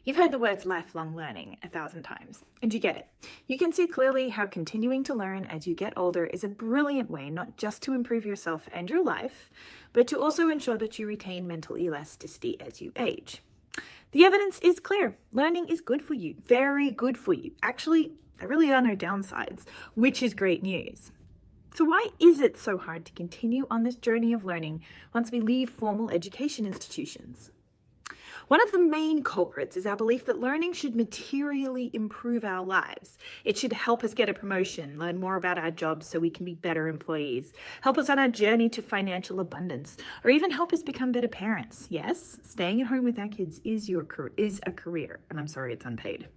You've heard the words lifelong learning 1,000 times, and you get it. You can see clearly how continuing to learn as you get older is a brilliant way not just to improve yourself and your life, but to also ensure that you retain mental elasticity as you age. The evidence is clear. Learning is good for you, very good for you. Actually, there really are no downsides, which is great news. So why is it so hard to continue on this journey of learning once we leave formal education institutions? One of the main culprits is our belief that learning should materially improve our lives. It should help us get a promotion, learn more about our jobs so we can be better employees, help us on our journey to financial abundance, or even help us become better parents. Yes, staying at home with our kids is a career, and I'm sorry it's unpaid.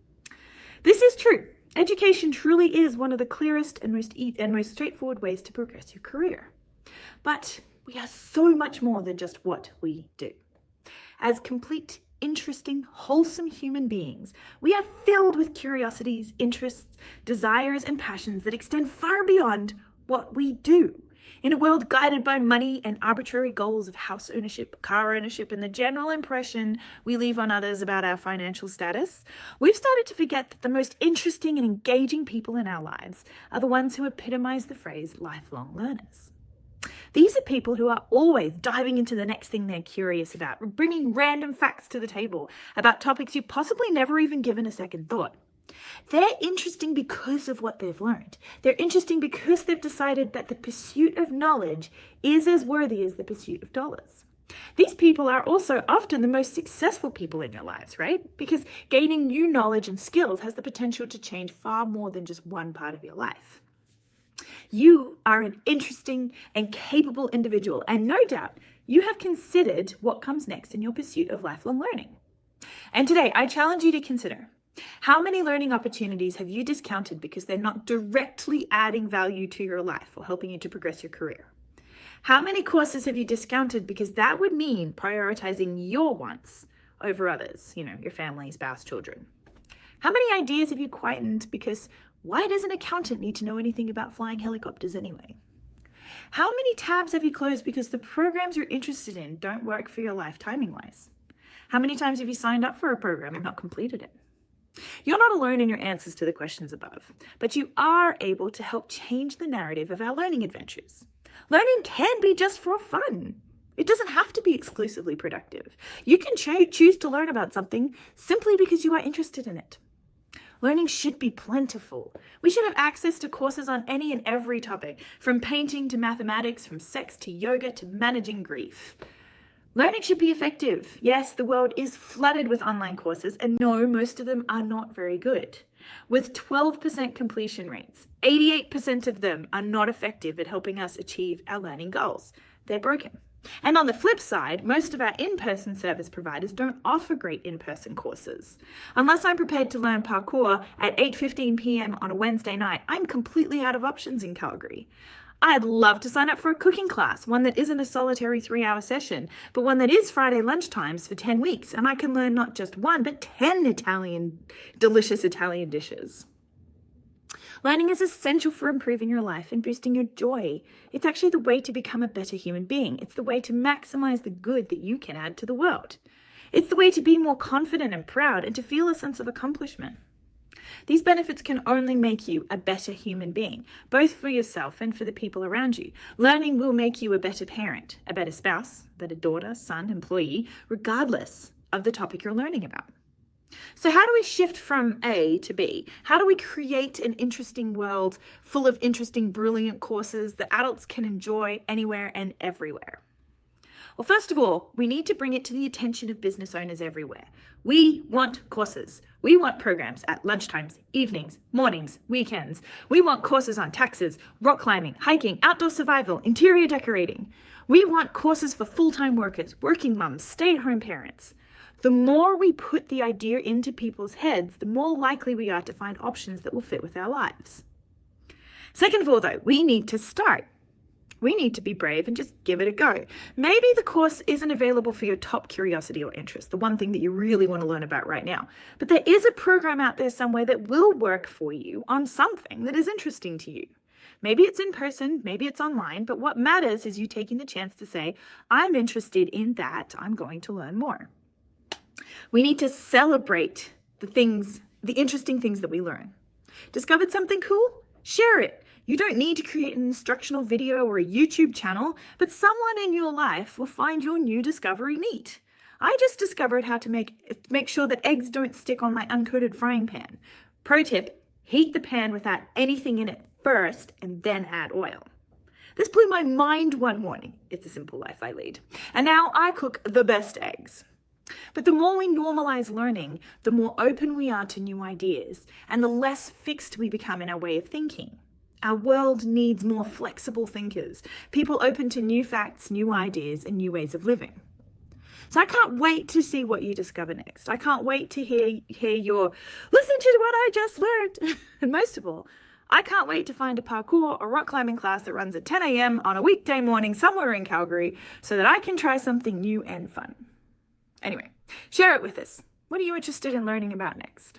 This is true. Education truly is one of the clearest and most straightforward ways to progress your career. But we are so much more than just what we do. As complete, interesting, wholesome human beings, we are filled with curiosities, interests, desires, and passions that extend far beyond what we do. In a world guided by money and arbitrary goals of house ownership, car ownership, and the general impression we leave on others about our financial status, we've started to forget that the most interesting and engaging people in our lives are the ones who epitomize the phrase lifelong learners. These are people who are always diving into the next thing they're curious about, bringing random facts to the table about topics you've possibly never even given a second thought. They're interesting because of what they've learned. They're interesting because they've decided that the pursuit of knowledge is as worthy as the pursuit of dollars. These people are also often the most successful people in your lives, right? Because gaining new knowledge and skills has the potential to change far more than just one part of your life. You are an interesting and capable individual, and no doubt you have considered what comes next in your pursuit of lifelong learning. And today, I challenge you to consider, how many learning opportunities have you discounted because they're not directly adding value to your life or helping you to progress your career? How many courses have you discounted because that would mean prioritizing your wants over others, your family, spouse, children? How many ideas have you quietened because why does an accountant need to know anything about flying helicopters anyway? How many tabs have you closed because the programs you're interested in don't work for your life timing-wise? How many times have you signed up for a program and not completed it? You're not alone in your answers to the questions above, but you are able to help change the narrative of our learning adventures. Learning can be just for fun. It doesn't have to be exclusively productive. You can choose to learn about something simply because you are interested in it. Learning should be plentiful. We should have access to courses on any and every topic, from painting to mathematics, from sex to yoga to managing grief. Learning should be effective. Yes, the world is flooded with online courses, and no, most of them are not very good. With 12% completion rates, 88% of them are not effective at helping us achieve our learning goals. They're broken. And on the flip side, most of our in-person service providers don't offer great in-person courses. Unless I'm prepared to learn parkour at 8:15 p.m. on a Wednesday night, I'm completely out of options in Calgary. I'd love to sign up for a cooking class, one that isn't a solitary 3-hour session, but one that is Friday lunchtimes for 10 weeks, and I can learn not just one, but 10 delicious Italian dishes. Learning is essential for improving your life and boosting your joy. It's actually the way to become a better human being. It's the way to maximize the good that you can add to the world. It's the way to be more confident and proud and to feel a sense of accomplishment. These benefits can only make you a better human being, both for yourself and for the people around you. Learning will make you a better parent, a better spouse, a better daughter, son, employee, regardless of the topic you're learning about. So how do we shift from A to B? How do we create an interesting world full of interesting, brilliant courses that adults can enjoy anywhere and everywhere? Well, first of all, we need to bring it to the attention of business owners everywhere. We want courses. We want programs at lunchtimes, evenings, mornings, weekends. We want courses on taxes, rock climbing, hiking, outdoor survival, interior decorating. We want courses for full-time workers, working moms, stay-at-home parents. The more we put the idea into people's heads, the more likely we are to find options that will fit with our lives. Second of all, though, we need to start. We need to be brave and just give it a go. Maybe the course isn't available for your top curiosity or interest, the one thing that you really want to learn about right now. But there is a program out there somewhere that will work for you on something that is interesting to you. Maybe it's in person, maybe it's online, but what matters is you taking the chance to say, I'm interested in that, I'm going to learn more. We need to celebrate the interesting things that we learn. Discovered something cool? Share it. You don't need to create an instructional video or a YouTube channel, but someone in your life will find your new discovery neat. I just discovered how to make sure that eggs don't stick on my uncoated frying pan. Pro tip, heat the pan without anything in it first and then add oil. This blew my mind one morning. It's a simple life I lead. And now I cook the best eggs. But the more we normalize learning, the more open we are to new ideas and the less fixed we become in our way of thinking. Our world needs more flexible thinkers, people open to new facts, new ideas, and new ways of living. So I can't wait to see what you discover next. I can't wait to hear your, listen to what I just learned. And most of all, I can't wait to find a parkour or rock climbing class that runs at 10 a.m. on a weekday morning somewhere in Calgary so that I can try something new and fun. Anyway, share it with us. What are you interested in learning about next?